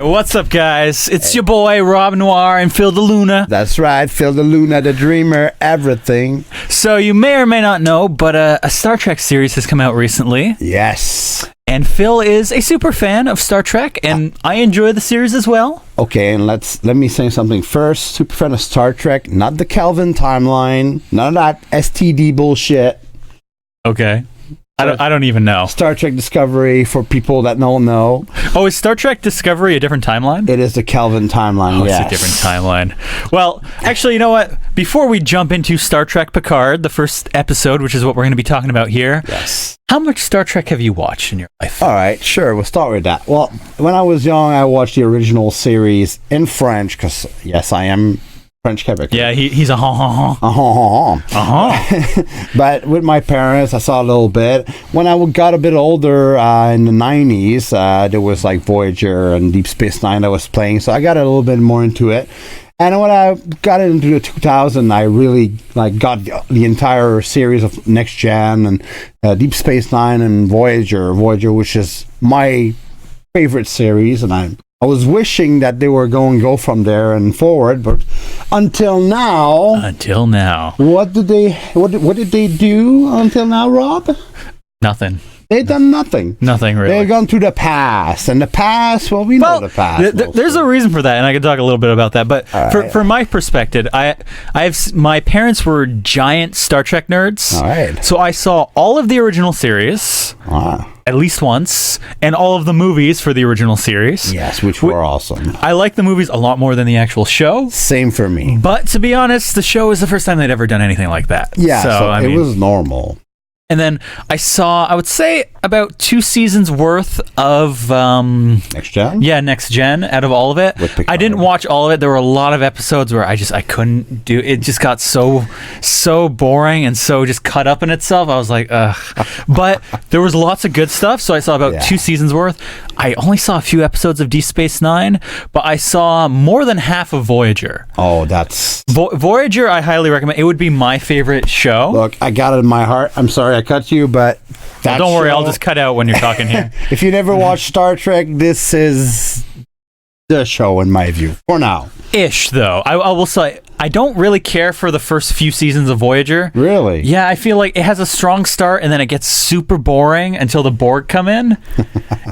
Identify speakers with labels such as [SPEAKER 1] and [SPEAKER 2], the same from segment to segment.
[SPEAKER 1] What's up, guys? It's your boy, Rob Noire and Phil DeLuna.
[SPEAKER 2] That's right, Phil DeLuna, the dreamer, everything.
[SPEAKER 1] So you may or may not know, but a Star Trek series has come out recently.
[SPEAKER 2] Yes.
[SPEAKER 1] And Phil is a super fan of Star Trek, and I enjoy the series as well.
[SPEAKER 2] Okay, and let me say something first. Super fan of Star Trek, not the Kelvin timeline, none of that STD bullshit.
[SPEAKER 1] Okay. I don't even know.
[SPEAKER 2] Star Trek Discovery, for people that don't know.
[SPEAKER 1] Oh, is Star Trek Discovery a different timeline?
[SPEAKER 2] It is the Kelvin timeline, yes.
[SPEAKER 1] It's a different timeline. Well, actually, you know what? Before we jump into Star Trek Picard, the first episode, which is what we're going to be talking about here.
[SPEAKER 2] Yes.
[SPEAKER 1] How much Star Trek have you watched in your life?
[SPEAKER 2] All right, sure. We'll start with that. Well, when I was young, I watched the original series in French, because, yes, I am French Quebec.
[SPEAKER 1] Yeah, he's a
[SPEAKER 2] But with my parents, I saw a little bit. When I got a bit older in the 90s, there was like Voyager and Deep Space Nine that was playing, so I got a little bit more into it. And when I got into the 2000, I really got the entire series of Next Gen and Deep Space Nine and Voyager, which is my favorite series, and I was wishing that they were going to go from there and forward, but until now, what did they do until now, Rob?
[SPEAKER 1] Nothing.
[SPEAKER 2] They've done nothing.
[SPEAKER 1] Nothing, really.
[SPEAKER 2] They've gone to the past, and the past, well, we know the past.
[SPEAKER 1] There's a reason for that, and I could talk a little bit about that. But from my perspective, my parents were giant Star Trek nerds.
[SPEAKER 2] All right.
[SPEAKER 1] So I saw all of the original series at least once, and all of the movies for the original series.
[SPEAKER 2] Yes, which were awesome.
[SPEAKER 1] I like the movies a lot more than the actual show.
[SPEAKER 2] Same for me.
[SPEAKER 1] But to be honest, the show is the first time they'd ever done anything like that.
[SPEAKER 2] Yeah, so it was normal.
[SPEAKER 1] And then I saw, I would say, about 2 seasons worth of
[SPEAKER 2] Next Gen?
[SPEAKER 1] Yeah, Next Gen out of all of it. I didn't watch all of it. There were a lot of episodes where I couldn't do it. Just got so boring and so just cut up in itself. I was like, ugh. But there was lots of good stuff, so I saw about 2 seasons worth. I only saw a few episodes of Deep Space Nine, but I saw more than half of Voyager.
[SPEAKER 2] Oh, that's...
[SPEAKER 1] Voyager, I highly recommend. It would be my favorite show.
[SPEAKER 2] Look, I got it in my heart. I'm sorry I cut you, but...
[SPEAKER 1] Don't worry, I'll just cut out when you're talking here.
[SPEAKER 2] If you never watched Star Trek, this is the show, in my view, for now.
[SPEAKER 1] Ish, though. I will say, I don't really care for the first few seasons of Voyager.
[SPEAKER 2] Really?
[SPEAKER 1] Yeah, I feel like it has a strong start, and then it gets super boring until the Borg come in.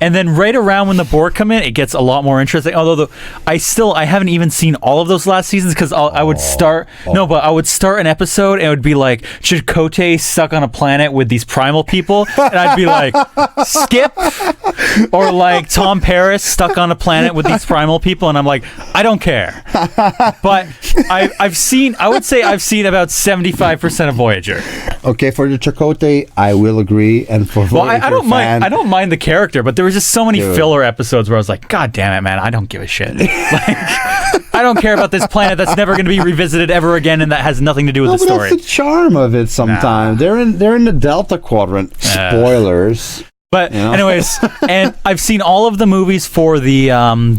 [SPEAKER 1] And then right around when the Borg come in, it gets a lot more interesting. Although I haven't even seen all of those last seasons, because I would start an episode and it would be like Chakotay stuck on a planet with these primal people, and I'd be like, skip. Or like Tom Paris stuck on a planet with these primal people, and I'm like, I don't care. But I've seen about 75% of Voyager.
[SPEAKER 2] Okay, for the Chakotay, I will agree, and for Voyager,
[SPEAKER 1] I don't mind the character, but there was just so many filler episodes where I was like, God damn it, man, I don't give a shit. I don't care about this planet that's never going to be revisited ever again, and that has nothing to do with the story.
[SPEAKER 2] That's the charm of it. Sometimes they're in the Delta Quadrant. Spoilers.
[SPEAKER 1] But anyways, and I've seen all of the movies for the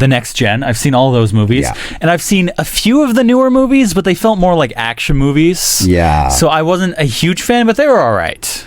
[SPEAKER 1] Next Gen. I've seen all of those movies, and I've seen a few of the newer movies, but they felt more like action movies. Yeah. So I wasn't a huge fan, but they were all right.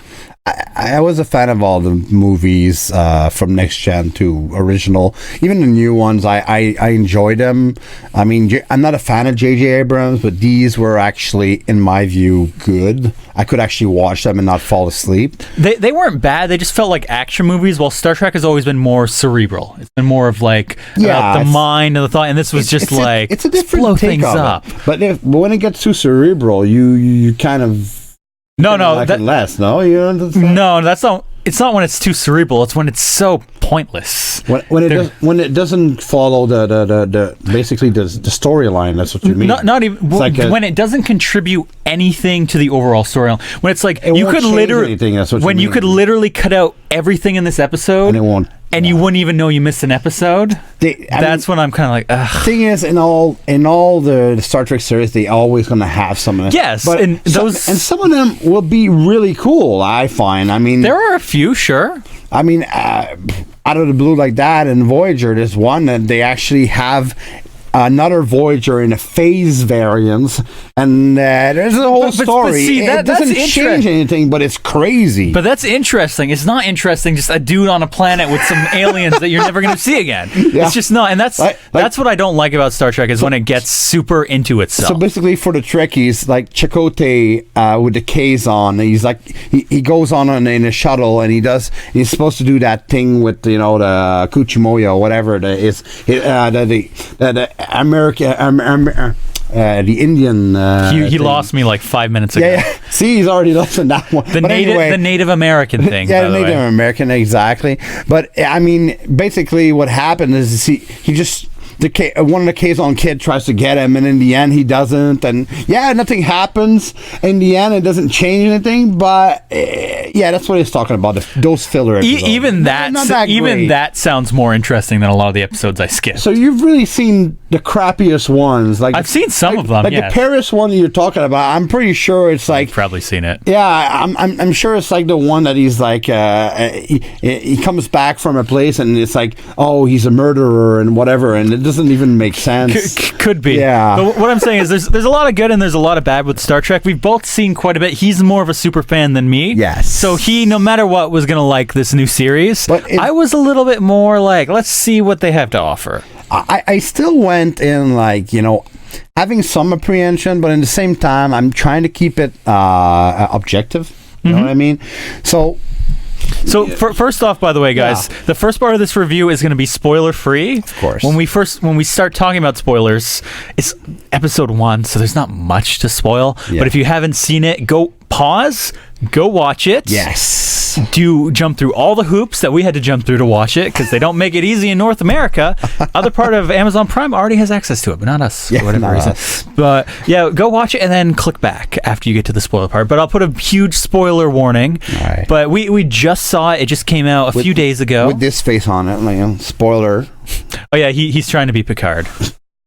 [SPEAKER 2] I was a fan of all the movies from Next Gen to original. Even the new ones, I enjoyed them. I mean, I'm not a fan of J.J. Abrams, but these were actually, in my view, good. I could actually watch them and not fall asleep.
[SPEAKER 1] They weren't bad. They just felt like action movies, while Star Trek has always been more cerebral. It's been more of like about the mind and the thought, and this was just
[SPEAKER 2] it's a different
[SPEAKER 1] blow
[SPEAKER 2] take
[SPEAKER 1] things up.
[SPEAKER 2] But when it gets too cerebral, you kind of... No, less. No, you understand?
[SPEAKER 1] No, that's not. It's not when it's too cerebral. It's when it's so pointless.
[SPEAKER 2] When it doesn't follow the basically the storyline. That's what you mean.
[SPEAKER 1] Not even when it doesn't contribute anything to the overall storyline. When it's like you could literally you could literally cut out everything in this episode, and it won't. And you wouldn't even know you missed an episode. That's when I'm kind of like, ugh.
[SPEAKER 2] Thing is, in all the Star Trek series, they always going to have some of them.
[SPEAKER 1] Yes,
[SPEAKER 2] but and some of them will be really cool. I find. I mean,
[SPEAKER 1] there are a few, sure.
[SPEAKER 2] I mean, out of the blue like that, and Voyager, there's one that they actually have another Voyager in a phase variance, and there's a whole story.
[SPEAKER 1] But see,
[SPEAKER 2] it doesn't change anything, but it's crazy.
[SPEAKER 1] But that's interesting. It's not interesting just a dude on a planet with some aliens that you're never going to see again.
[SPEAKER 2] Yeah.
[SPEAKER 1] It's just not, and that's what I don't like about Star Trek is when it gets super into itself.
[SPEAKER 2] So basically, for the Trekkies, like Chakotay with the K's on, he's like he goes on in a shuttle, and he's supposed to do that thing with the Kuchimoyo, whatever it is, the American. The Indian.
[SPEAKER 1] He lost me like 5 minutes ago.
[SPEAKER 2] Yeah. See, he's already lost in that one.
[SPEAKER 1] The Native American thing.
[SPEAKER 2] Yeah, the Native American, exactly. But I mean, basically, what happened is he just. One of the K's-on kid tries to get him, and in the end he doesn't, and nothing happens. In the end, it doesn't change anything, but that's what he's talking about, those filler episodes.
[SPEAKER 1] Even that sounds more interesting than a lot of the episodes I skipped.
[SPEAKER 2] So you've really seen the crappiest ones. Like
[SPEAKER 1] I've seen some of them,
[SPEAKER 2] the Paris one you're talking about, I'm pretty sure it's like...
[SPEAKER 1] I've probably seen it.
[SPEAKER 2] Yeah, I'm sure it's like the one that he's like, he comes back from a place, and it's like, oh, he's a murderer and whatever, and it doesn't even make sense.
[SPEAKER 1] Could be.
[SPEAKER 2] Yeah.
[SPEAKER 1] But what I'm saying is there's a lot of good and there's a lot of bad with Star Trek. We've both seen quite a bit. He's more of a super fan than me.
[SPEAKER 2] Yes.
[SPEAKER 1] So he, no matter what, was going to like this new series. But I was a little bit more like, let's see what they have to offer.
[SPEAKER 2] I still went in like, having some apprehension, but at the same time, I'm trying to keep it objective. You know what I mean?
[SPEAKER 1] So first off, by the way, guys, the first part of this review is going to be spoiler free.
[SPEAKER 2] Of course.
[SPEAKER 1] When we start talking about spoilers, it's episode 1, so there's not much to spoil. Yeah. But if you haven't seen it, go pause, go watch it.
[SPEAKER 2] Yes.
[SPEAKER 1] Do jump through all the hoops that we had to jump through to watch it, because they don't make it easy in North America. Other part of Amazon Prime already has access to it, but not us for whatever reason. But go watch it and then click back after you get to the spoiler part. But I'll put a huge spoiler warning. All right. But we just saw it. It just came out a few days ago.
[SPEAKER 2] With this face on it, spoiler.
[SPEAKER 1] Oh yeah, he's trying to be Picard.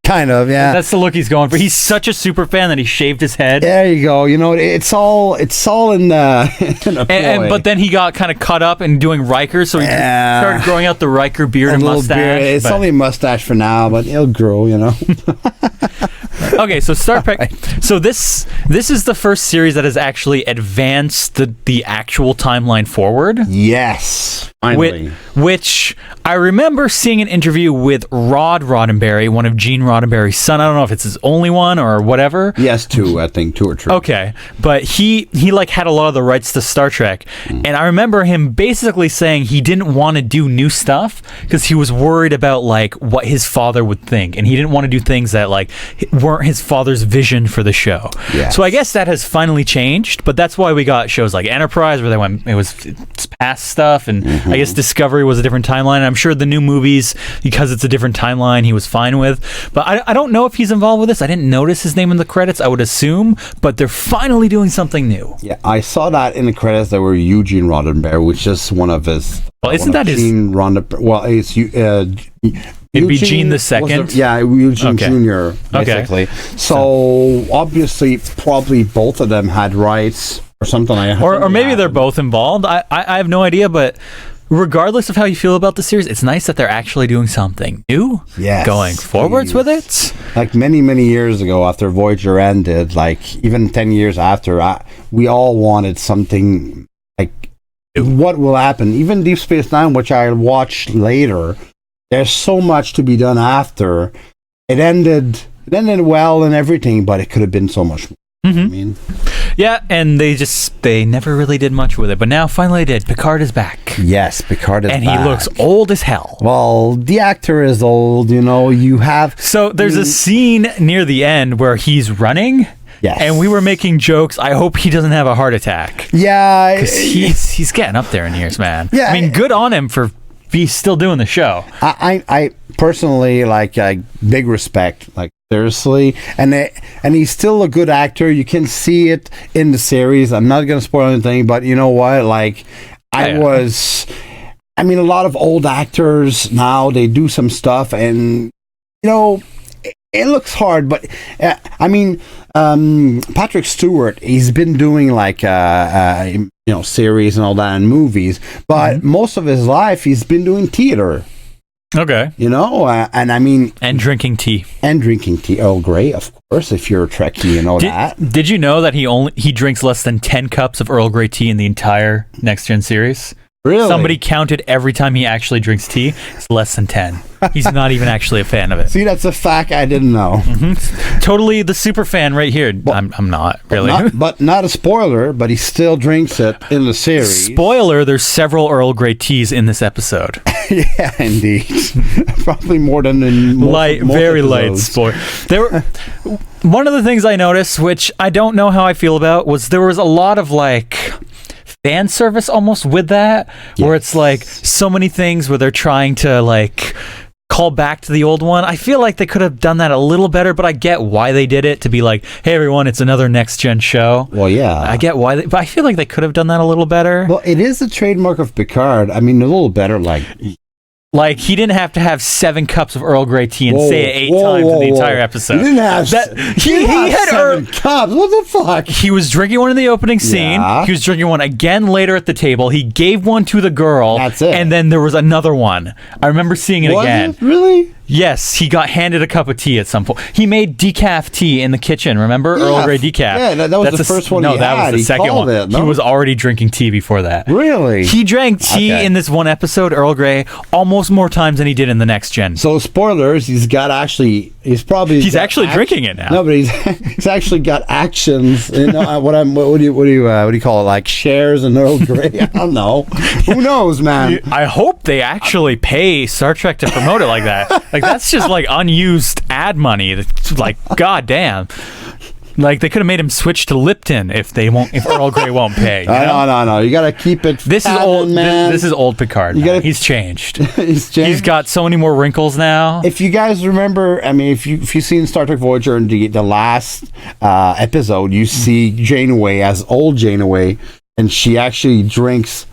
[SPEAKER 2] Kind of, yeah.
[SPEAKER 1] That's the look he's going for. He's such a super fan that he shaved his head.
[SPEAKER 2] There you go. It's all in the.
[SPEAKER 1] But then he got kind of caught up in doing Riker, so he started growing out the Riker beard and mustache. Beard.
[SPEAKER 2] It's only mustache for now, but it'll grow.
[SPEAKER 1] Okay, so Star Trek. So this is the first series that has actually advanced the actual timeline forward.
[SPEAKER 2] Yes, finally.
[SPEAKER 1] Which I remember seeing an interview with Rod Roddenberry, one of Gene Roddenberry's son. I don't know if it's his only one or whatever.
[SPEAKER 2] Yes, two or three.
[SPEAKER 1] Okay, but he like had a lot of the rights to Star Trek, and I remember him basically saying he didn't want to do new stuff because he was worried about like what his father would think, and he didn't want to do things that like weren't his father's vision for the show. Yes. So I guess that has finally changed, but that's why we got shows like Enterprise where it's past stuff, and I guess Discovery was a different timeline. And I'm sure the new movies, because it's a different timeline, he was fine with. But I don't know if he's involved with this. I didn't notice his name in the credits. I would assume, but they're finally doing something new.
[SPEAKER 2] Yeah, I saw that in the credits. There were Eugene Roddenberry, which is one of his.
[SPEAKER 1] Well, isn't that his?
[SPEAKER 2] Gene Roddenberry. Well, it's
[SPEAKER 1] It'd be Gene the Second.
[SPEAKER 2] Eugene Jr. Basically. Okay. So obviously, probably both of them had rights or something like that.
[SPEAKER 1] Or maybe they're both involved. I have no idea, but regardless of how you feel about the series, it's nice that they're actually doing something new.
[SPEAKER 2] Yes,
[SPEAKER 1] going forwards with it.
[SPEAKER 2] Like many years ago, after Voyager ended, like even 10 years after, we all wanted something like what will happen. Even Deep Space Nine, which I watched later. There's so much to be done after. It ended well and everything, but it could have been so much more. I mean,
[SPEAKER 1] yeah, and they never really did much with it, but now finally they did. Picard is back.
[SPEAKER 2] Yes, Picard is back.
[SPEAKER 1] And he looks old as hell.
[SPEAKER 2] Well, the actor is old, you have...
[SPEAKER 1] So there's a scene near the end where he's running.
[SPEAKER 2] Yes.
[SPEAKER 1] And we were making jokes. I hope he doesn't have a heart attack.
[SPEAKER 2] Yeah.
[SPEAKER 1] Because he's getting up there in years, man.
[SPEAKER 2] Yeah.
[SPEAKER 1] I mean, good on him for still doing the show.
[SPEAKER 2] I personally big respect, seriously, and he's still a good actor. You can see it in the series. I'm not gonna spoil anything, but you know what? A lot of old actors now, they do some stuff, and it looks hard, but Patrick Stewart, he's been doing series and all that and movies, but most of his life he's been doing theater.
[SPEAKER 1] Okay.
[SPEAKER 2] You know, and I mean...
[SPEAKER 1] And drinking tea.
[SPEAKER 2] And drinking tea. Earl Grey, of course, if you're a Trekkie, you know that.
[SPEAKER 1] Did you know that he drinks less than 10 cups of Earl Grey tea in the entire Next Gen series?
[SPEAKER 2] Really?
[SPEAKER 1] Somebody counted every time he actually drinks tea. It's less than 10. He's not even actually a fan of it.
[SPEAKER 2] See, that's a fact I didn't know.
[SPEAKER 1] Mm-hmm. Totally the super fan right here. Well, I'm not, really.
[SPEAKER 2] But not a spoiler, but he still drinks it in the series.
[SPEAKER 1] Spoiler, there's several Earl Grey teas in this episode.
[SPEAKER 2] Yeah, indeed. Probably more than in most
[SPEAKER 1] very
[SPEAKER 2] episodes.
[SPEAKER 1] light spoiler. One of the things I noticed, which I don't know how I feel about, was there was a lot of fan service almost with that, where it's so many things where they're trying to call back to the old one. I feel like they could have done that a little better, but I get why they did it, to be like, hey everyone, it's another Next Gen show.
[SPEAKER 2] Well, yeah.
[SPEAKER 1] I get why, but I feel like they could have done that a little better.
[SPEAKER 2] Well, it is a trademark of Picard. I mean, a little better,
[SPEAKER 1] he didn't have to have 7 cups of Earl Grey tea and say it 8 times in the entire episode.
[SPEAKER 2] He didn't have
[SPEAKER 1] he had
[SPEAKER 2] 7 cups. What the fuck?
[SPEAKER 1] He was drinking one in the opening scene.
[SPEAKER 2] Yeah.
[SPEAKER 1] He was drinking one again later at the table. He gave one to the girl.
[SPEAKER 2] That's it.
[SPEAKER 1] And then there was another one. I remember seeing it again.
[SPEAKER 2] It really?
[SPEAKER 1] Yes, he got handed a cup of tea at some point. He made decaf tea in the kitchen, remember?
[SPEAKER 2] Yeah.
[SPEAKER 1] Earl Grey decaf.
[SPEAKER 2] Yeah, that was the first one he had.
[SPEAKER 1] No, that was the second one.
[SPEAKER 2] It, no?
[SPEAKER 1] He was already drinking tea before that.
[SPEAKER 2] Really?
[SPEAKER 1] He drank tea in this one episode, Earl Grey, almost more times than he did in the Next Gen.
[SPEAKER 2] So, spoilers, he's actually drinking it now. No, but he's actually got actions. You know, what do you call it? Like shares in Earl Grey? I don't know. Who knows, man?
[SPEAKER 1] I hope they actually pay Star Trek to promote it like that. That's just unused ad money. Goddamn. They could have made him switch to Lipton if Earl Grey won't pay.
[SPEAKER 2] No. You gotta keep it.
[SPEAKER 1] This is old. This is old Picard. He's changed. He's got so many more wrinkles now.
[SPEAKER 2] If you guys remember, I mean, if you've seen Star Trek Voyager and the last episode, you see Janeway as old Janeway, and she actually drinks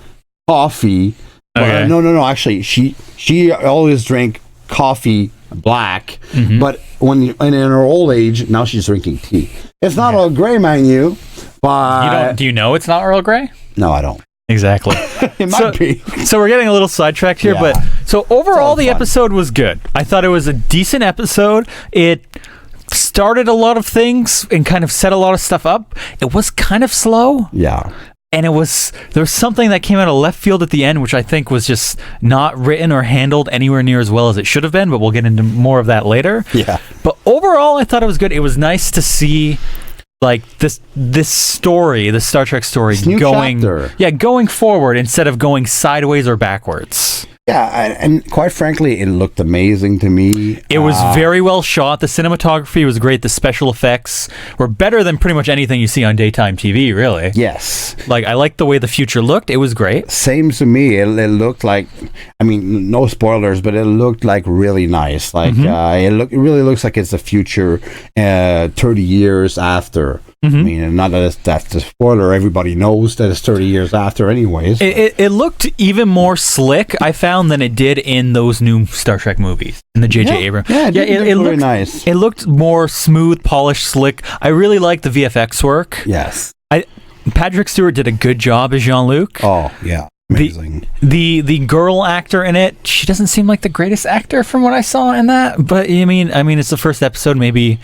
[SPEAKER 2] coffee.
[SPEAKER 1] Okay.
[SPEAKER 2] No. Actually, she always drank coffee black, but in her old age, now she's drinking tea. It's not Earl Grey, mind you, but
[SPEAKER 1] do you know it's not Earl Grey?
[SPEAKER 2] No, I don't.
[SPEAKER 1] Exactly.
[SPEAKER 2] It might be.
[SPEAKER 1] So we're getting a little sidetracked here, but so overall the episode was good. I thought it was a decent episode. It started a lot of things and kind of set a lot of stuff up. It was kind of slow.
[SPEAKER 2] Yeah.
[SPEAKER 1] And there was something that came out of left field at the end, which I think was just not written or handled anywhere near as well as it should have been, but we'll get into more of that later.
[SPEAKER 2] Yeah.
[SPEAKER 1] But overall, I thought it was good. It was nice to see this story, the Star Trek story, going forward instead of going sideways or backwards.
[SPEAKER 2] Yeah, and quite frankly, it looked amazing to me.
[SPEAKER 1] It was very well shot. The cinematography was great. The special effects were better than pretty much anything you see on daytime TV, really.
[SPEAKER 2] Yes.
[SPEAKER 1] I liked the way the future looked. It was great.
[SPEAKER 2] Same to me. It looked like, I mean, no spoilers, but it looked really nice. It really looks like it's the future 30 years after. I mean, not that that's the spoiler. Everybody knows that it's 30 years after anyways.
[SPEAKER 1] It looked even more slick, I found, than it did in those new Star Trek movies, in the J.J. Abrams.
[SPEAKER 2] Yeah, it looked very nice.
[SPEAKER 1] It looked more smooth, polished, slick. I really liked the VFX work.
[SPEAKER 2] Yes.
[SPEAKER 1] Patrick Stewart did a good job as JeanLuc.
[SPEAKER 2] Oh, yeah. Amazing.
[SPEAKER 1] The girl actor in it, she doesn't seem like the greatest actor from what I saw in that, but I mean it's the first episode, maybe,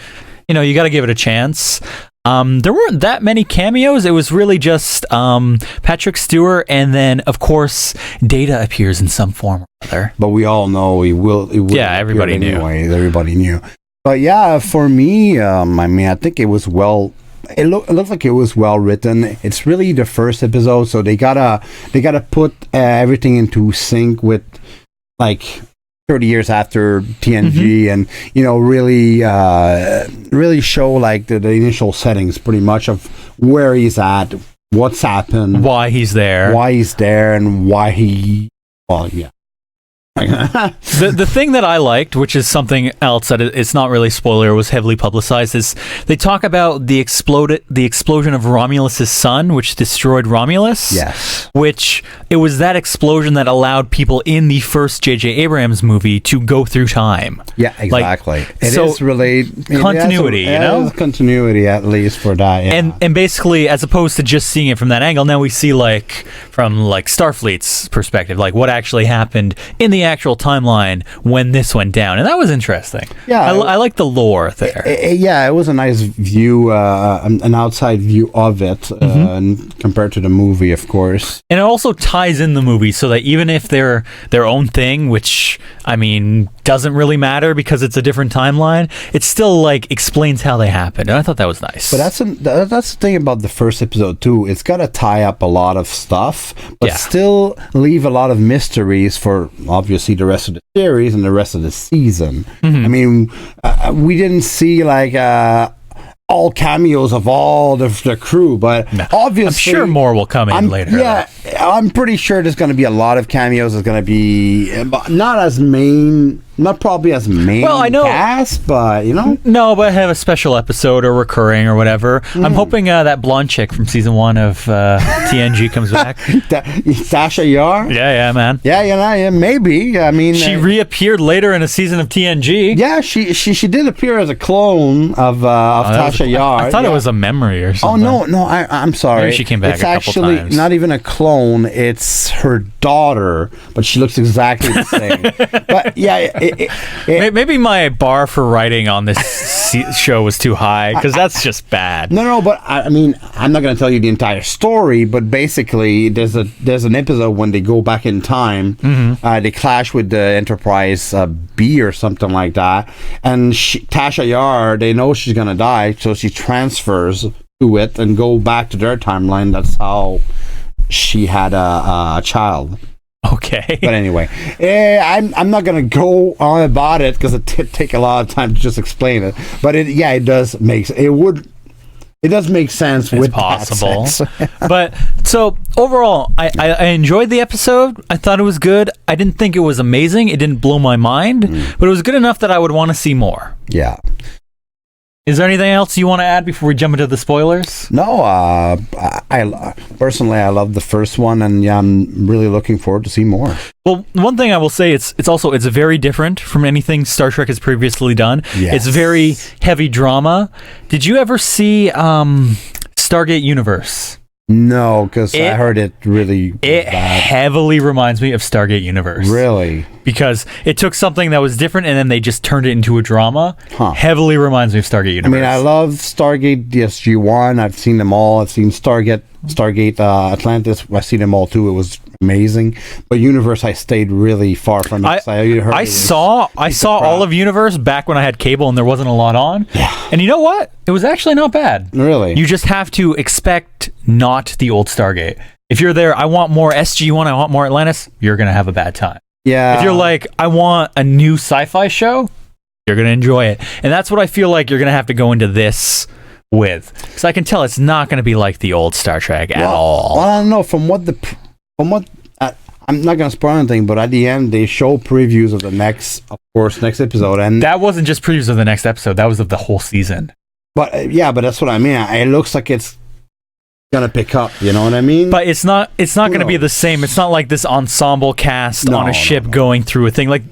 [SPEAKER 1] you got to give it a chance. There weren't that many cameos. It was really just Patrick Stewart, and then of course Data appears in some form or other.
[SPEAKER 2] But we all know he will.
[SPEAKER 1] Yeah, everybody knew.
[SPEAKER 2] Everybody knew. But yeah, for me, I mean, I think it was well. It looked like it was well written. It's really the first episode, so they gotta put everything into sync with 30 years after TNG, and really show the initial settings pretty much of where he's at, what's happened,
[SPEAKER 1] why he's there,
[SPEAKER 2] and why he. Well, yeah.
[SPEAKER 1] The thing that I liked, which is something else that it's not really spoiler, was heavily publicized, is they talk about the explosion of Romulus's sun, which destroyed Romulus.
[SPEAKER 2] Yes.
[SPEAKER 1] Which it was that explosion that allowed people in the first J.J. Abrams movie to go through time.
[SPEAKER 2] Yeah, exactly. It is related
[SPEAKER 1] continuity,
[SPEAKER 2] continuity at least for that. Yeah.
[SPEAKER 1] And basically, as opposed to just seeing it from that angle, now we see from Starfleet's perspective, what actually happened in the actual timeline when this went down, and that was interesting.
[SPEAKER 2] Yeah,
[SPEAKER 1] I like the lore there.
[SPEAKER 2] It was a nice view, an outside view of it, and compared to the movie, of course.
[SPEAKER 1] And it also ties in the movie so that even if they're their own thing, which, I mean, doesn't really matter because it's a different timeline, it still, like, explains how they happened. And I thought that was nice.
[SPEAKER 2] But that's the thing about the first episode, too. It's got to tie up a lot of stuff, but still leave a lot of mysteries for, obviously, the rest of the series and the rest of the season. I mean, we didn't see, like, all cameos of all the crew, but obviously
[SPEAKER 1] I'm sure more will come in later.
[SPEAKER 2] Yeah, I'm pretty sure there's going to be a lot of cameos. There's going to be not probably as main cast, but
[SPEAKER 1] no, but have a special episode or recurring or whatever. I'm hoping that blonde chick from season 1 of TNG comes back.
[SPEAKER 2] Sasha Yar.
[SPEAKER 1] Yeah, man.
[SPEAKER 2] Yeah, maybe. I mean,
[SPEAKER 1] she reappeared later in a season of TNG.
[SPEAKER 2] Yeah, she did appear as a clone of Sasha Yar.
[SPEAKER 1] I thought it was a memory or something.
[SPEAKER 2] Oh no, I'm sorry.
[SPEAKER 1] Maybe she came back
[SPEAKER 2] it's
[SPEAKER 1] a couple
[SPEAKER 2] actually
[SPEAKER 1] times.
[SPEAKER 2] Not even a clone. It's her daughter, but she looks exactly the same. But yeah.
[SPEAKER 1] Maybe my bar for writing on this show was too high, because that's just bad.
[SPEAKER 2] No, but I mean, I'm not going to tell you the entire story, but basically there's an episode when they go back in time, they clash with the Enterprise B or something like that, and Tasha Yar, they know she's going to die, so she transfers to it and go back to their timeline. That's how she had a child.
[SPEAKER 1] Okay.
[SPEAKER 2] But anyway, I'm not going to go on about it because it take a lot of time to just explain it. But it does make sense.
[SPEAKER 1] It's possible. But so overall, I enjoyed the episode. I thought it was good. I didn't think it was amazing. It didn't blow my mind, but it was good enough that I would want to see more.
[SPEAKER 2] Yeah.
[SPEAKER 1] Is there anything else you want to add before we jump into the spoilers?
[SPEAKER 2] No, I personally love the first one, and I'm really looking forward to see more.
[SPEAKER 1] Well, one thing I will say, it's very different from anything Star Trek has previously done.
[SPEAKER 2] Yes.
[SPEAKER 1] It's very heavy drama. Did you ever see Stargate Universe?
[SPEAKER 2] No, because I heard it really bad.
[SPEAKER 1] Heavily reminds me of Stargate Universe.
[SPEAKER 2] Really?
[SPEAKER 1] Because it took something that was different and then they just turned it into a drama. Heavily reminds me of Stargate Universe.
[SPEAKER 2] I mean, I love Stargate DSG-1. I've seen them all. I've seen Stargate Atlantis. I've seen them all too. It was amazing. But Universe, I stayed really far from it.
[SPEAKER 1] I saw all of Universe back when I had cable and there wasn't a lot on.
[SPEAKER 2] Yeah.
[SPEAKER 1] And you know what? It was actually not bad.
[SPEAKER 2] Really?
[SPEAKER 1] You just have to expect not the old Stargate. If you're there, I want more SG-1, I want more Atlantis, you're going to have a bad time.
[SPEAKER 2] Yeah.
[SPEAKER 1] If you're like, I want a new sci-fi show, you're going to enjoy it. And that's what I feel like you're going to have to go into this with. Because I can tell it's not going to be like the old Star Trek at all.
[SPEAKER 2] Well, I don't know. From what I'm not going to spoil anything, but at the end, they show previews of the next episode. And
[SPEAKER 1] that wasn't just previews of the next episode. That was of the whole season.
[SPEAKER 2] But but that's what I mean. It looks like it's gonna pick up. You know what I mean?
[SPEAKER 1] But it's not going to be the same. It's not like this ensemble cast on a ship going through a thing. Like,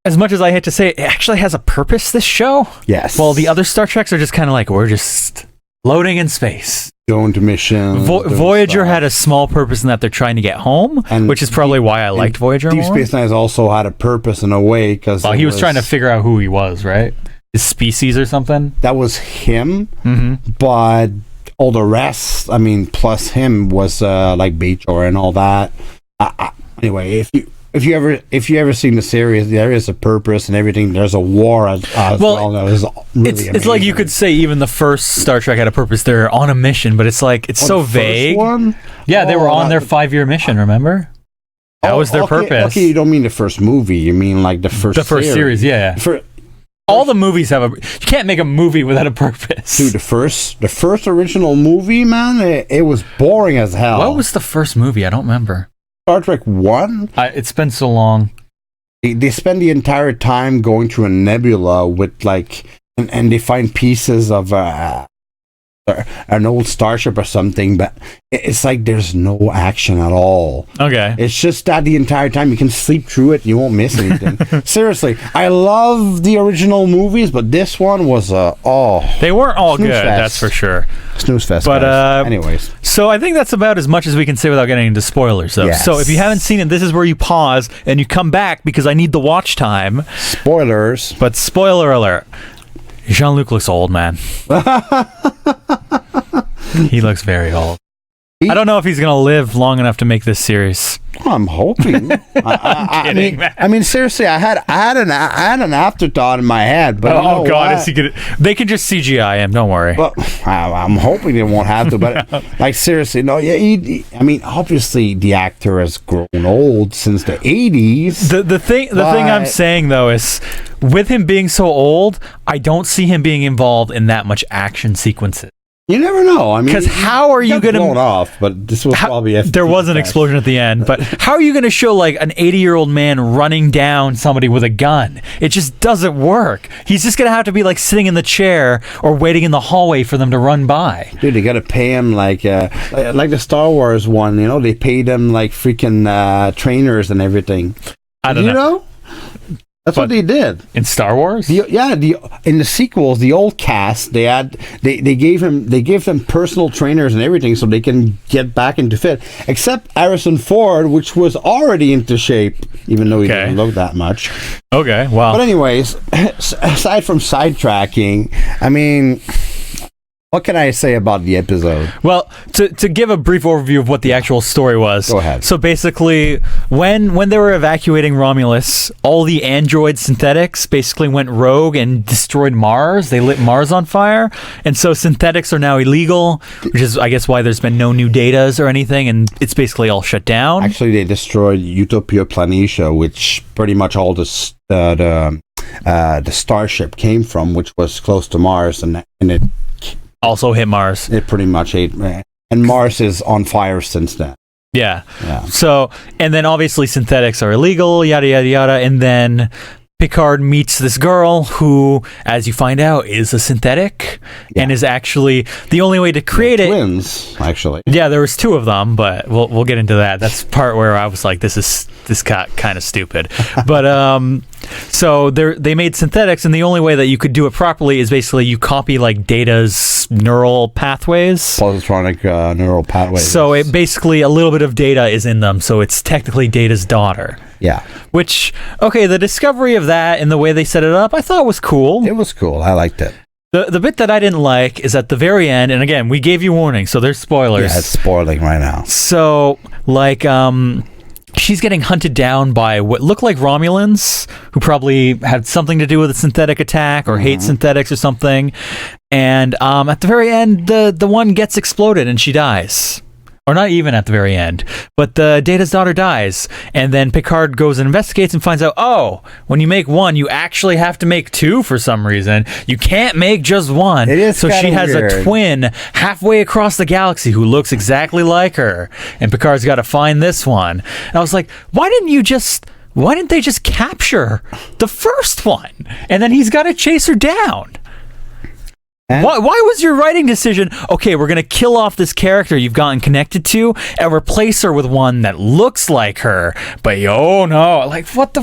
[SPEAKER 1] as much as I hate to say it actually has a purpose, this show.
[SPEAKER 2] Yes.
[SPEAKER 1] Well, the other Star Treks are just kind of like, we're just loading in space.
[SPEAKER 2] Going to missions.
[SPEAKER 1] Voyager had a small purpose in that they're trying to get home, which is probably why I liked Voyager
[SPEAKER 2] Deep
[SPEAKER 1] more.
[SPEAKER 2] Space Nine also had a purpose in a way, because
[SPEAKER 1] he was trying to figure out who he was, right? His species or something.
[SPEAKER 2] That was him, but all the rest, I mean, plus him was like Bajor and all that. Anyway, if you ever seen the series, there is a purpose and everything. There's a war as well. That was really
[SPEAKER 1] it's like you could say even the first Star Trek had a purpose. They're on a mission, but it's like it's so vague. Yeah, they were on their 5-year mission. Remember? That was their purpose.
[SPEAKER 2] Okay, you don't mean the first movie. You mean like the first
[SPEAKER 1] series. Yeah. All the movies have you can't make a movie without a purpose.
[SPEAKER 2] Dude, the first original movie, man, it was boring as hell.
[SPEAKER 1] What was the first movie? I don't remember.
[SPEAKER 2] Star Trek 1?
[SPEAKER 1] It's been so long.
[SPEAKER 2] They spend the entire time going through a nebula with like, and they find pieces of an old starship or something, but it's like there's no action at all.
[SPEAKER 1] Okay.
[SPEAKER 2] It's just that the entire time you can sleep through it, you won't miss anything. Seriously, I love the original movies, but this one was
[SPEAKER 1] they weren't all good,
[SPEAKER 2] fest.
[SPEAKER 1] that's for sure.
[SPEAKER 2] Snooze fest.
[SPEAKER 1] But
[SPEAKER 2] anyways,
[SPEAKER 1] so I think that's about as much as we can say without getting into spoilers. Though.
[SPEAKER 2] Yes.
[SPEAKER 1] So if you haven't seen it, this is where you pause and you come back because I need the watch time.
[SPEAKER 2] spoilers.
[SPEAKER 1] But spoiler alert. JeanLuc looks old, man. He looks very old. I don't know if he's going to live long enough to make this series.
[SPEAKER 2] I'm hoping. I mean, seriously, I had an afterthought in my head, but
[SPEAKER 1] oh God, is he gonna? They can just CGI him. Don't worry.
[SPEAKER 2] Well, I'm hoping they won't have to. But like seriously, no. Yeah, I mean, obviously, the actor has grown old since the '80s.
[SPEAKER 1] The thing I'm saying though is, with him being so old, I don't see him being involved in that much action sequences.
[SPEAKER 2] You never know. I mean,
[SPEAKER 1] because how are you going to
[SPEAKER 2] blown off? But this was probably
[SPEAKER 1] there was an explosion at the end. But how are you going to show like an 80-year-old man running down somebody with a gun? It just doesn't work. He's just going to have to be like sitting in the chair or waiting in the hallway for them to run by.
[SPEAKER 2] Dude, they got to pay him like the Star Wars one. You know, they paid them like freaking trainers and everything.
[SPEAKER 1] I don't know.
[SPEAKER 2] That's what they did
[SPEAKER 1] in Star Wars.
[SPEAKER 2] In the sequels, the old cast they gave them personal trainers and everything so they can get back into fit. Except Harrison Ford, which was already into shape, even though he didn't look that much.
[SPEAKER 1] Okay, wow.
[SPEAKER 2] But anyways, aside from sidetracking, I mean, what can I say about the episode?
[SPEAKER 1] Well, to give a brief overview of what the actual story was.
[SPEAKER 2] Go ahead.
[SPEAKER 1] So basically, when they were evacuating Romulus, all the android synthetics basically went rogue and destroyed Mars. They lit Mars on fire. And so synthetics are now illegal, which is, I guess, why there's been no new datas or anything, and it's basically all shut down.
[SPEAKER 2] Actually, they destroyed Utopia Planitia, which pretty much all the starship came from, which was close to Mars, and it
[SPEAKER 1] also hit Mars.
[SPEAKER 2] It pretty much ate, and Mars is on fire since then.
[SPEAKER 1] Yeah. So, and then obviously synthetics are illegal, yada, yada, yada. And then Picard meets this girl who, as you find out, is a synthetic and is actually the only way to create it.
[SPEAKER 2] Twins, actually.
[SPEAKER 1] Yeah, there was two of them, but we'll get into that. That's the part where I was like, this got kind of stupid. But so they made synthetics, and the only way that you could do it properly is basically you copy like Data's neural pathways.
[SPEAKER 2] Positronic neural pathways.
[SPEAKER 1] So it basically a little bit of Data is in them, so it's technically Data's daughter.
[SPEAKER 2] Yeah.
[SPEAKER 1] Which, okay, the discovery of that and the way they set it up, I thought was cool.
[SPEAKER 2] It was cool. I liked it.
[SPEAKER 1] The bit that I didn't like is at the very end, and again, we gave you warning, so there's spoilers.
[SPEAKER 2] Yeah, it's spoiling right now.
[SPEAKER 1] So, like, she's getting hunted down by what look like Romulans, who probably had something to do with a synthetic attack or hate synthetics or something. And at the very end, the one gets exploded and she dies. Or not even at the very end, but the Data's daughter dies, and then Picard goes and investigates and finds out, oh, when you make one, you actually have to make two for some reason. You can't make just one.
[SPEAKER 2] It is
[SPEAKER 1] so she has
[SPEAKER 2] weird.
[SPEAKER 1] a twin halfway across the galaxy who looks exactly like her, and Picard's got to find this one. And I was like, why didn't they just capture the first one, and then he's got to chase her down? Why was your writing decision, okay, we're going to kill off this character you've gotten connected to and replace her with one that looks like her, but oh no, like what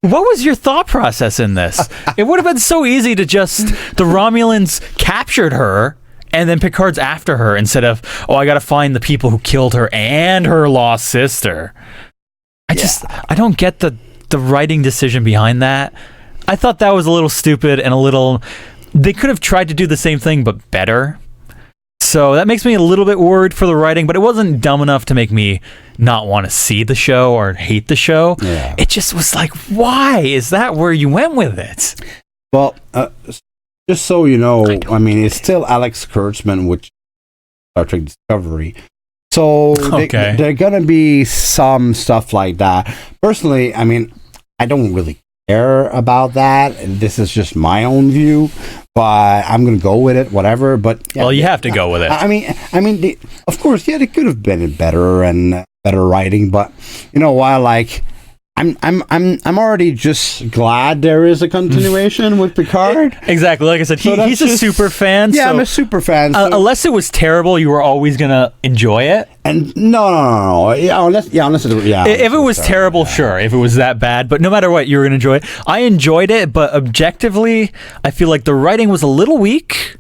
[SPEAKER 1] was your thought process in this? It would have been so easy to just, the Romulans captured her and then Picard's after her instead of, oh, I got to find the people who killed her and her lost sister. I don't get the writing decision behind that. I thought that was a little stupid and a little... They could have tried to do the same thing, but better. So that makes me a little bit worried for the writing, but it wasn't dumb enough to make me not want to see the show or hate the show. Yeah. It just was like, why is that where you went with it?
[SPEAKER 2] Well, just so you know, I mean, it's still Alex Kurtzman with Star Trek Discovery. So there are going to be some stuff like that. Personally, I mean, I don't really care about that. This is just my own view, but I'm gonna go with it, whatever. But
[SPEAKER 1] well, you have to go with it.
[SPEAKER 2] I mean, of course, yeah, it could have been better and better writing, but you know why? Like I'm already just glad there is a continuation with Picard.
[SPEAKER 1] Exactly. Like I said, he's a super fan.
[SPEAKER 2] Yeah,
[SPEAKER 1] so,
[SPEAKER 2] I'm a super fan. So.
[SPEAKER 1] Unless it was terrible, you were always gonna enjoy it.
[SPEAKER 2] And no. Unless
[SPEAKER 1] If it was terrible, sure. If it was that bad, but no matter what, you were gonna enjoy it. I enjoyed it, but objectively, I feel like the writing was a little weak.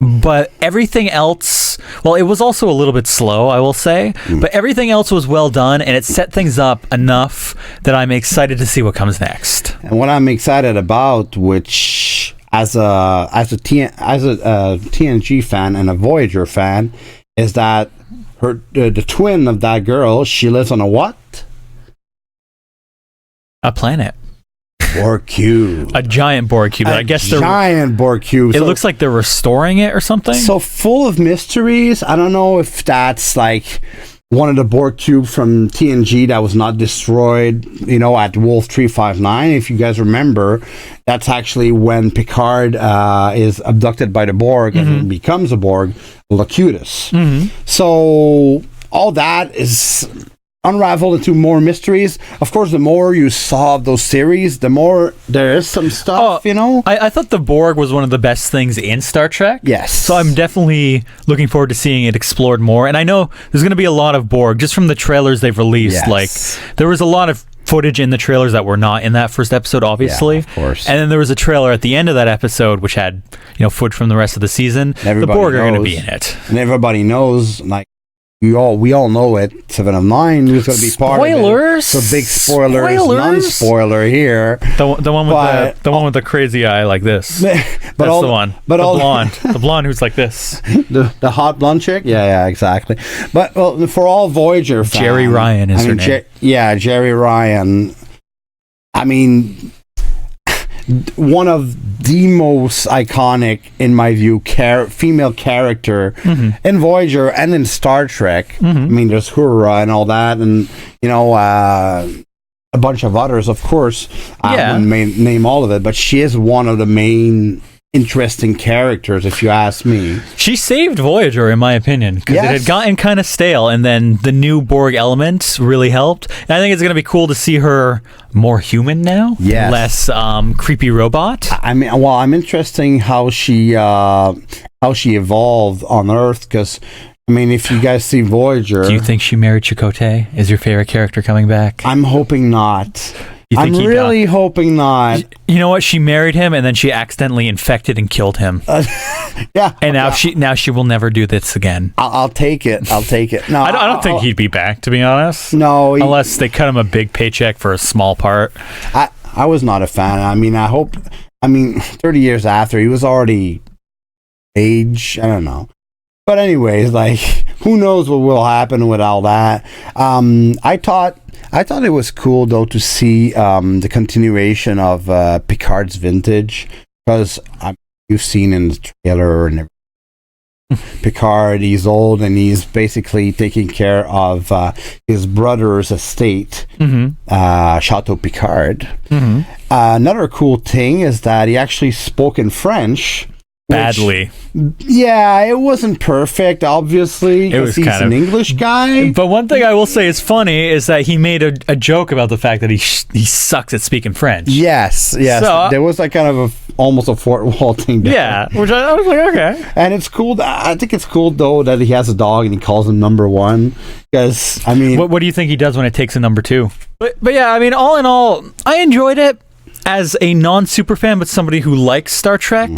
[SPEAKER 1] But everything else, well, it was also a little bit slow, I will say. But everything else was well done, and it set things up enough that I'm excited to see what comes next.
[SPEAKER 2] And what I'm excited about, which as a TNG fan and a Voyager fan, is that the twin of that girl, she lives on a what?
[SPEAKER 1] A planet.
[SPEAKER 2] Borg cube.
[SPEAKER 1] A giant Borg cube. I guess
[SPEAKER 2] giant Borg cube.
[SPEAKER 1] It looks like they're restoring it or something.
[SPEAKER 2] So full of mysteries. I don't know if that's like one of the Borg cubes from TNG that was not destroyed, at Wolf 359. If you guys remember, that's actually when Picard is abducted by the Borg and becomes a Borg, Locutus. So all that is unraveled into more mysteries. Of course, the more you solve those series, the more there is some stuff,
[SPEAKER 1] I thought the Borg was one of the best things in Star Trek.
[SPEAKER 2] Yes.
[SPEAKER 1] So I'm definitely looking forward to seeing it explored more. And I know there's going to be a lot of Borg just from the trailers they've released.
[SPEAKER 2] Yes.
[SPEAKER 1] Like, there was a lot of footage in the trailers that were not in that first episode, obviously.
[SPEAKER 2] Yeah, of course.
[SPEAKER 1] And then there was a trailer at the end of that episode which had, footage from the rest of the season. The Borg are going to be in it.
[SPEAKER 2] And everybody knows, like, we all know it. 7 of 9 who's going to be part of it.
[SPEAKER 1] Spoilers.
[SPEAKER 2] So big spoilers. Non-spoiler here.
[SPEAKER 1] The one with the crazy eye like this. That's the one.
[SPEAKER 2] But
[SPEAKER 1] the blonde who's like this.
[SPEAKER 2] The hot blonde chick. Yeah, exactly. But for all Voyager fans,
[SPEAKER 1] Jerry Ryan is her name.
[SPEAKER 2] Jerry Ryan. I mean, one of the most iconic, in my view, female character in Voyager and in Star Trek. I mean, there's Uhura and all that, and a bunch of others, of course. I wouldn't name all of it, but she is one of the main interesting characters, if you ask me.
[SPEAKER 1] She saved Voyager, in my opinion, because it had gotten kind of stale, and then the new Borg element really helped. And I think it's going to be cool to see her more human now, less creepy robot.
[SPEAKER 2] I mean, I'm interested how she evolved on Earth, because I mean, if you guys see Voyager,
[SPEAKER 1] do you think she married Chakotay? Is your favorite character coming back?
[SPEAKER 2] I'm hoping not. I'm really hoping not.
[SPEAKER 1] You know what? She married him, and then she accidentally infected and killed him. And now she will never do this again.
[SPEAKER 2] I'll take it. No,
[SPEAKER 1] I don't think he'd be back, to be honest.
[SPEAKER 2] No,
[SPEAKER 1] unless they cut him a big paycheck for a small part.
[SPEAKER 2] I was not a fan. I mean, 30 years after, he was already age. I don't know. But anyways, like, who knows what will happen with all that. I thought it was cool, though, to see the continuation of Picard's vintage, because you've seen in the trailer and everything. Picard, he's old, and he's basically taking care of his brother's estate, Chateau Picard. Another cool thing is that he actually spoke in French.
[SPEAKER 1] Badly.
[SPEAKER 2] Yeah, it wasn't perfect, obviously.
[SPEAKER 1] It was
[SPEAKER 2] he's an English guy.
[SPEAKER 1] But one thing I will say is funny is that he made a joke about the fact that he sucks at speaking French.
[SPEAKER 2] Yes. So, there was like kind of almost a fourth wall thing there.
[SPEAKER 1] Yeah, which I was like, okay.
[SPEAKER 2] And it's cool. I think it's cool, though, that he has a dog and he calls him number 1. Because, I mean...
[SPEAKER 1] What do you think he does when it takes a number 2? But yeah, I mean, all in all, I enjoyed it. As a non-super fan, but somebody who likes Star Trek,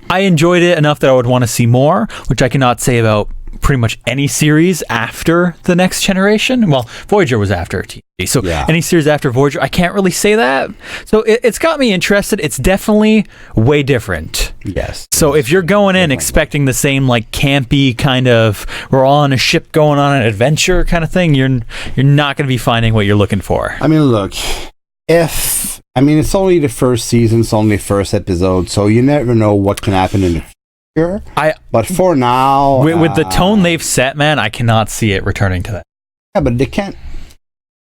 [SPEAKER 1] I enjoyed it enough that I would want to see more, which I cannot say about pretty much any series after The Next Generation. Well, Voyager was after TV, so any series after Voyager, I can't really say that. So it's got me interested. It's definitely way different.
[SPEAKER 2] Yes.
[SPEAKER 1] So if you're going in expecting the same, like, campy kind of, we're all on a ship going on an adventure kind of thing, you're not going to be finding what you're looking for.
[SPEAKER 2] I mean, look, it's only the first season, it's only the first episode, so you never know what can happen in the future. But for now...
[SPEAKER 1] With the tone they've set, man, I cannot see it returning to that.
[SPEAKER 2] Yeah, but they can't...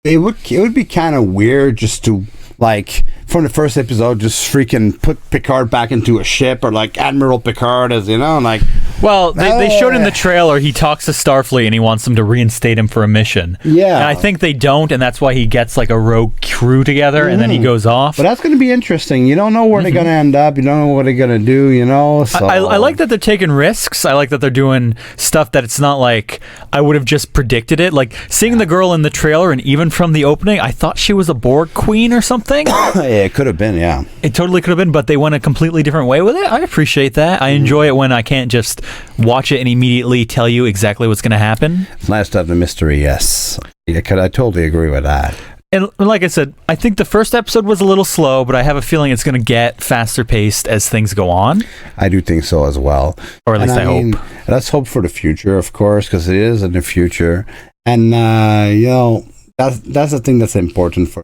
[SPEAKER 2] It would be kind of weird just to, like, from the first episode, just freaking put Picard back into a ship, or like Admiral Picard, as you know, like,
[SPEAKER 1] Well, they showed in the trailer he talks to Starfleet and he wants them to reinstate him for a mission.
[SPEAKER 2] Yeah.
[SPEAKER 1] And I think they don't, and that's why he gets like a rogue crew together and then he goes off.
[SPEAKER 2] But that's going to be interesting. You don't know where they're going to end up. You don't know what they're going to do, you know? So.
[SPEAKER 1] I like that they're taking risks. I like that they're doing stuff that it's not like I would have just predicted it. Like seeing the girl in the trailer and even from the opening, I thought she was a Borg queen or something.
[SPEAKER 2] Yeah, it could have been, yeah.
[SPEAKER 1] It totally could have been, but they went a completely different way with it. I appreciate that. I enjoy it when I can't just watch it and immediately tell you exactly what's going to happen.
[SPEAKER 2] It's nice to have the mystery, yes. I totally agree with that.
[SPEAKER 1] And like I said, I think the first episode was a little slow, but I have a feeling it's going to get faster paced as things go on.
[SPEAKER 2] I do think so as well.
[SPEAKER 1] Or at least I hope.
[SPEAKER 2] Let's hope for the future, of course, because it is in the future. And, you know, that's the thing that's important for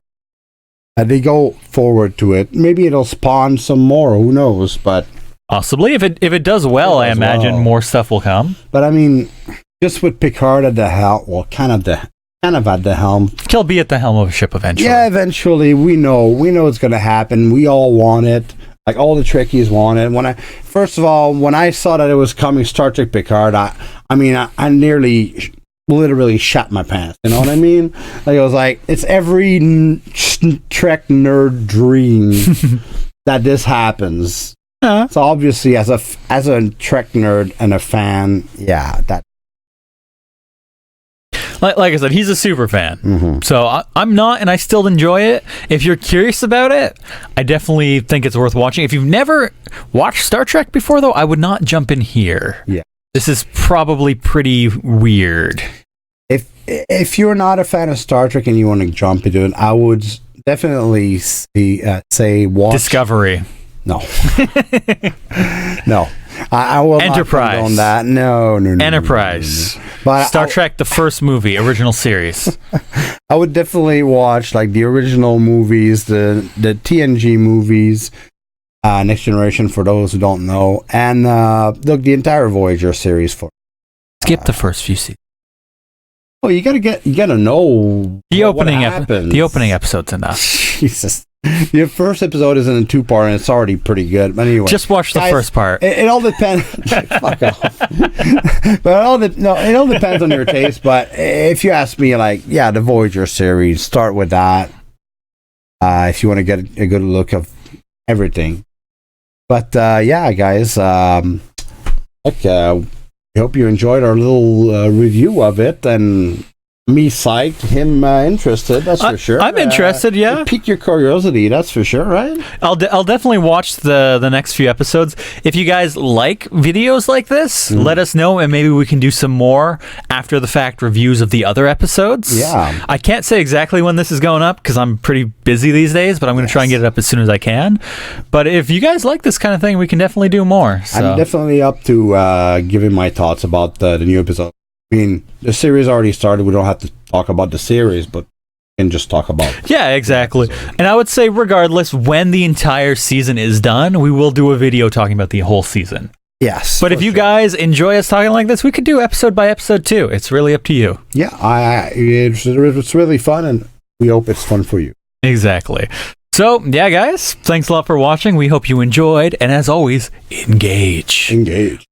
[SPEAKER 2] they go forward to it. Maybe it'll spawn some more. Who knows? But
[SPEAKER 1] possibly, if it does well, I imagine more stuff will come.
[SPEAKER 2] But I mean, just with Picard at the helm, well, kind of at the helm.
[SPEAKER 1] He'll be at the helm of a ship eventually.
[SPEAKER 2] Yeah, eventually. We know it's going to happen. We all want it. Like all the Trekkies want it. First of all, when I saw that it was coming, Star Trek Picard, I nearly literally shot my pants. You know what I mean? Like I was like, it's every Trek nerd dream that this happens. So obviously, as a Trek nerd and a fan, yeah, that.
[SPEAKER 1] Like I said, he's a super fan. So I'm not, and I still enjoy it. If you're curious about it, I definitely think it's worth watching. If you've never watched Star Trek before, though, I would not jump in here.
[SPEAKER 2] Yeah.
[SPEAKER 1] This is probably pretty weird.
[SPEAKER 2] If you're not a fan of Star Trek and you want to jump into it, I would definitely say watch
[SPEAKER 1] Discovery.
[SPEAKER 2] No. No. I will
[SPEAKER 1] Enterprise.
[SPEAKER 2] not condone that. No.
[SPEAKER 1] Enterprise.
[SPEAKER 2] No. But
[SPEAKER 1] Star Trek, the first movie, original series.
[SPEAKER 2] I would definitely watch like the original movies, the TNG movies, Next Generation for those who don't know, and look, the entire Voyager series for.
[SPEAKER 1] Skip the first few seasons.
[SPEAKER 2] Well, you gotta know
[SPEAKER 1] the opening
[SPEAKER 2] happens.
[SPEAKER 1] The opening episode's enough.
[SPEAKER 2] Jesus. Your first episode isn't a 2-part and it's already pretty good. But anyway,
[SPEAKER 1] just watch the first part.
[SPEAKER 2] It all depends. Fuck off. But it all depends on your taste. But if you ask me, like, yeah, the Voyager series, start with that. If you want to get a good look of everything. But yeah, guys, we hope you enjoyed our little review of it, and me psyched, him interested, that's for sure.
[SPEAKER 1] I'm interested, yeah.
[SPEAKER 2] It piqued your curiosity, that's for sure, right?
[SPEAKER 1] I'll definitely watch the next few episodes. If you guys like videos like this, let us know, and maybe we can do some more after the fact reviews of the other episodes.
[SPEAKER 2] Yeah.
[SPEAKER 1] I can't say exactly when this is going up because I'm pretty busy these days, but I'm going to try and get it up as soon as I can. But if you guys like this kind of thing, we can definitely do more. So.
[SPEAKER 2] I'm definitely up to giving my thoughts about the new episode. I mean, the series already started. We don't have to talk about the series, but we can just talk about it.
[SPEAKER 1] Yeah, exactly. And I would say, regardless, when the entire season is done, we will do a video talking about the whole season.
[SPEAKER 2] Yes.
[SPEAKER 1] But if you guys enjoy us talking like this, we could do episode by episode too. It's really up to you.
[SPEAKER 2] Yeah, it's really fun, and we hope it's fun for you.
[SPEAKER 1] Exactly. So, yeah, guys, thanks a lot for watching. We hope you enjoyed. And as always, engage.
[SPEAKER 2] Engage.